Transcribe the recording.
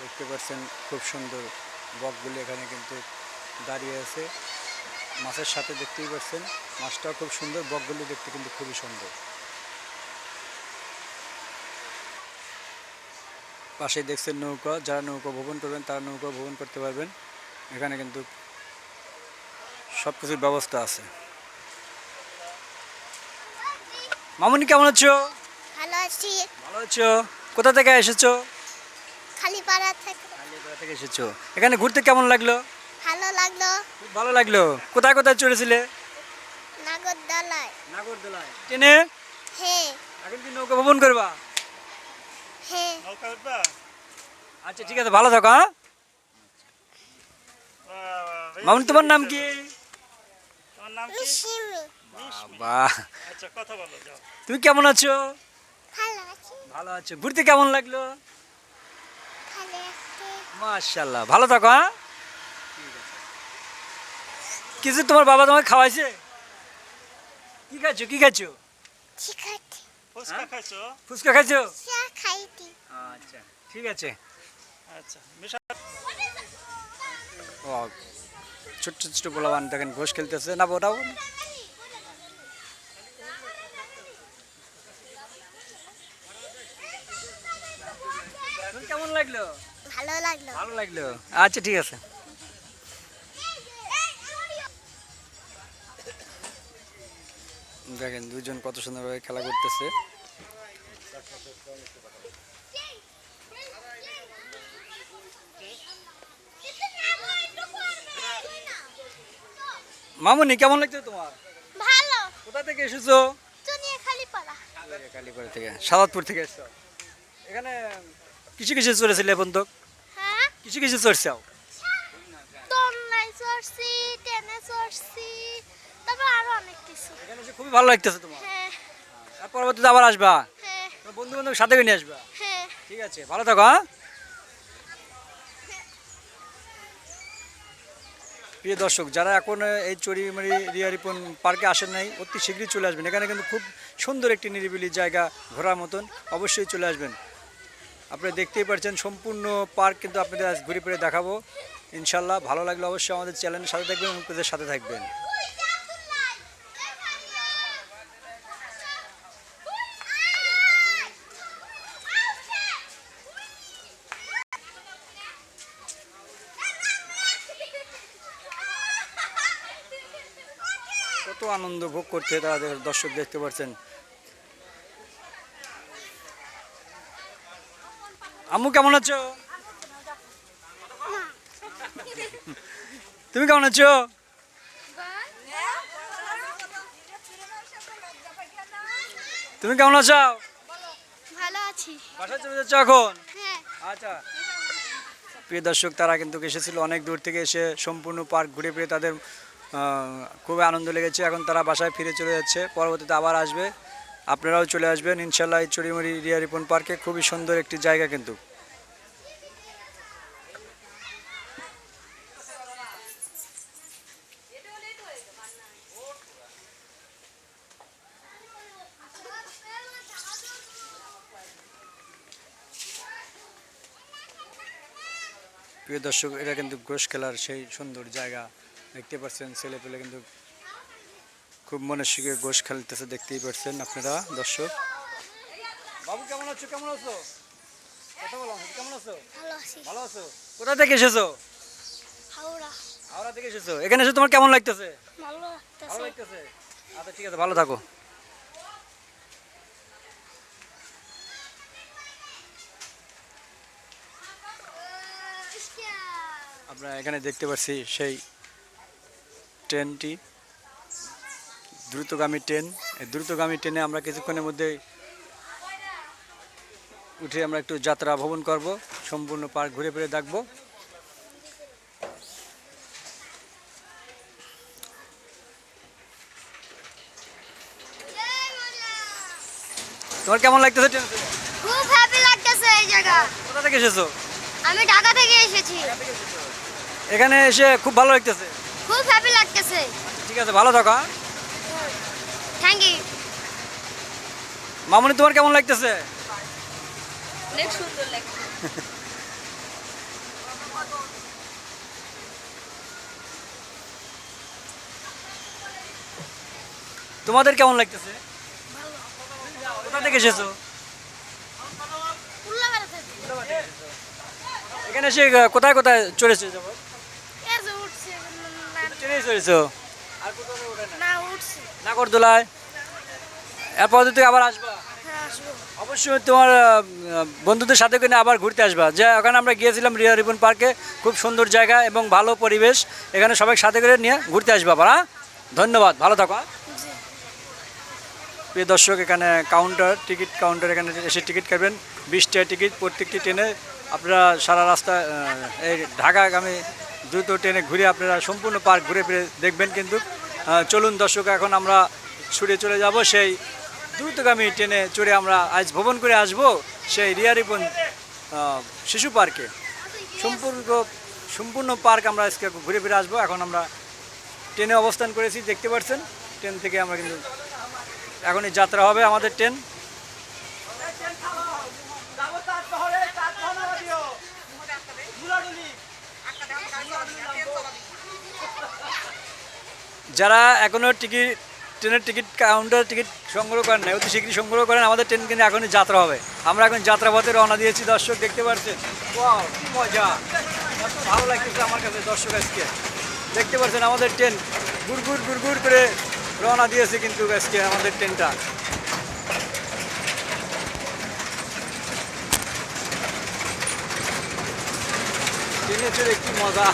দেখতে পাচ্ছেন খুব সুন্দর বকগুলি এখানে কিন্তু দাঁড়িয়ে আছে মাছের সাথে। দেখতেই পাচ্ছেন মাছটাও খুব সুন্দর, বকগুলি দেখতে কিন্তু খুবই সুন্দর। পাশে দেখছেন নৌকা, যারা নৌকা ভ্রমণ করবেন তারা নৌকা ভ্রমণ করতে পারবেন। এখানে কিন্তু সব কিছুর ব্যবস্থা আছে। মামুনি কেমন আছো? ভালো আছি। ভালো আছো? কোথা থেকে এসেছো? খালিপাড়া থেকে। খালিপাড়া থেকে এসেছো। এখানে ঘুরতে কেমন লাগলো? ভালো লাগলো। খুব ভালো লাগলো। কোথায় কোথায় চড়েছিলে? নাগরদোলায়। নাগরদোলায়। ট্রেনে? হ্যাঁ। এখন কি নৌকা ভ্রমণ করবা? হ্যাঁ। আচ্ছা ঠিক আছে, ভালো থাকো। হ্যাঁ মামুনি, তোমার নাম কি? মিশিমি। বাহ, আচ্ছা কথা বলো যাও। তুমি কেমন আছো? ভালো আছি। ভালো আছো। ঘুরতে কেমন লাগলো? ভালো আছি। মাশাআল্লাহ, ভালো থাকো। হ্যাঁ কিছু তোমার বাবা তোমাকে খাওয়াইছে? কি খাইছো কি খাইছো? ঠিক আছে। ফুচকা খাইছো? ফুচকা খাইছো? চা খাইতি। আচ্ছা ঠিক আছে। আচ্ছা মিশা ও ছোট্ট ছোট্ট পোলাবান দেখেন ঘোষ খেলতেছে না, ওটাও কেমন লাগলো? ভালো লাগলো। ভালো লাগলো। আচ্ছা ঠিক আছে। দেখেন দুজন কত সুন্দরভাবে খেলা করতেছে। মামুনি কেমন লাগছে তোমার? ভালো। কোথা থেকে এসেছো? দুনিয়া খালিপাড়া। কালীপাড়া থেকে, সাদাতপুর থেকে এসছো। এখানে কিছু কিছু চড়েছিলে এখন তো? হ্যাঁ। কিছু কিছু চড়ছাও? দোলনায় চড়ছি, ট্রেনে চড়ছি, তারপর আরো অনেক কিছু। এখানে এসে খুবই ভালো লাগতেছে তোমার? হ্যাঁ। আর পরবর্তীতে আবার আসবা? হ্যাঁ। তোমার বন্ধু বান্ধব সাথে করে নিয়ে আসবা? হ্যাঁ। ঠিক আছে, ভালো থাকো। হ্যাঁ প্রিয় দর্শক, যারা এখন এই চড়িমারি রিয়ারিপন পার্কে আসেন নাই, অতি শীঘ্রই চলে আসবেন। এখানে কিন্তু খুব সুন্দর একটি নিরিবিলি জায়গা, ঘোরার মতন। অবশ্যই চলে আসবেন। আপনারা দেখতেই পাচ্ছেন সম্পূর্ণ পার্ক কিন্তু আপনাদের আজ ঘুরে ফিরে দেখাবো ইনশাল্লাহ। ভালো লাগলে অবশ্যই আমাদের চ্যানেলের সাথে থাকবেন এবং আপনাদের সাথে থাকবেন। কত আনন্দ ভোগ করছে তাদের দর্শক দেখতে পাচ্ছেন। আম্মু কেমন আছো? তুমি কেমন আছো? তুমি কেমন আছো? ভালো আছি। বাসায় চলে যাচ্ছ এখন? হ্যাঁ। আচ্ছা প্রিয় দর্শক, তারা কিন্তু এসেছিল অনেক দূর থেকে, এসে সম্পূর্ণ পার্ক ঘুরে ফিরে তাদের খুবই আনন্দ লেগেছে। এখন তারা বাসায় ফিরে চলে যাচ্ছে, পরবর্তীতে আবার আসবে। আপনারাও চলে আসবেন ইনশাল্লাহ। এই চড়িমড়ি রিয়ারিপন পার্কে খুবই সুন্দর একটি জায়গা কিন্তু। প্রিয় দর্শক, এটা কিন্তু গোশ খেলার সেই সুন্দর জায়গা। দেখতে পাচ্ছেন ছেলে পেলে কিন্তু খুব মনের সুখে গোশ খেলতেছে, দেখতেই পাচ্ছেন আপনারা দর্শক। বাবু কেমন আছো? কেমন আছো? কথা বলো, কেমন আছো? ভালো আছি। ভালো আছো। কোথা থেকে এসেছো? হাওড়া। হাওড়া থেকে এসেছো। এখানে এসে তোমার কেমন লাগতেছে? ভালো ভালো লাগতেছে। লাগতেছে। আচ্ছা ঠিক আছে, ভালো থাকো। আমরা এখানে দেখতে পাচ্ছি সেই ট্রেনটি, দ্রুতগামী ট্রেন। এই দ্রুতগামী ট্রেনে আমরা কিছুক্ষণের মধ্যে উঠে আমরা একটু যাত্রা ভ্রমণ করব, সম্পূর্ণ পার্ক ঘুরে ফিরে দেখবো। তোমার কেমন লাগতেছে ট্রেনে? খুব হ্যাপি লাগতেছে এই জায়গা। কোথা থেকে এসেছো? আমি ঢাকা থেকে এসেছি। এখানে এসে খুব ভালো লাগতেছে। খুব হ্যাপি লাগতেছে। ঠিক আছে, ভালো থাকো। Thank you. মামুনি তোমার কেমন লাগতেছে? অনেক সুন্দর লাগছে। তোমাদের কেমন লাগতেছে? কোথা থেকে এসেছো? এখানে এসে কোথায় কোথায় চড়েছো? যেমন ট্রেনে চড়েছো, আর কোথাও ওঠে না? নাগরদোলায়। এরপর তুই আবার আসবা? অবশ্যই তোমার বন্ধুদের সাথে করে আবার ঘুরতে আসবা। যে ওখানে আমরা গিয়েছিলাম রিয়া রিপন পার্কে, খুব সুন্দর জায়গা এবং ভালো পরিবেশ। এখানে সবাই সাথে করে নিয়ে ঘুরতে আসবা পারা। ধন্যবাদ, ভালো থাকো। প্রিয় দর্শক, এখানে টিকিট কাউন্টার, এখানে এসে টিকিট কাটবেন। 20 টাকা টিকিট প্রত্যেকটি ট্রেনে। আপনারা সারা রাস্তা এই ঢাকাগামী দ্রুত ট্রেনে ঘুরে আপনারা সম্পূর্ণ পার্ক ঘুরে ফিরে দেখবেন। কিন্তু চলুন দর্শক, এখন আমরা ছুটে চলে যাব সেই দ্রুতগামী ট্রেনে চড়ে আমরা আজ ভ্রমণ করে আসব সেই রিয়া রিপন শিশু পার্কে। সম্পূর্ণ পার্ক আমরা আজকে ঘুরে ফিরে আসবো। এখন আমরা ট্রেনে অবস্থান করেছি, দেখতে পাচ্ছেন। ট্রেন থেকে আমরা কিন্তু এখনই যাত্রা হবে আমাদের ট্রেন। যারা এখনও ট্রেনের টিকিট কাউন্টার টিকিট সংগ্রহ করেন না, অতি শীঘ্রই সংগ্রহ করেন। আমাদের ট্রেন কিন্তু এখনই যাত্রা হবে। আমরা এখন যাত্রাপথে রওনা দিয়েছি দর্শক, দেখতে পাচ্ছেন। ওয়াও, কি মজা, এত ভালো লাগতেছে আমার কাছে দর্শক। আজকে দেখতে পাচ্ছেন আমাদের ট্রেন গুড় করে রওনা দিয়েছে কিন্তু আজকে আমাদের ট্রেনটা। ট্রেনে চড়ে কি মজা।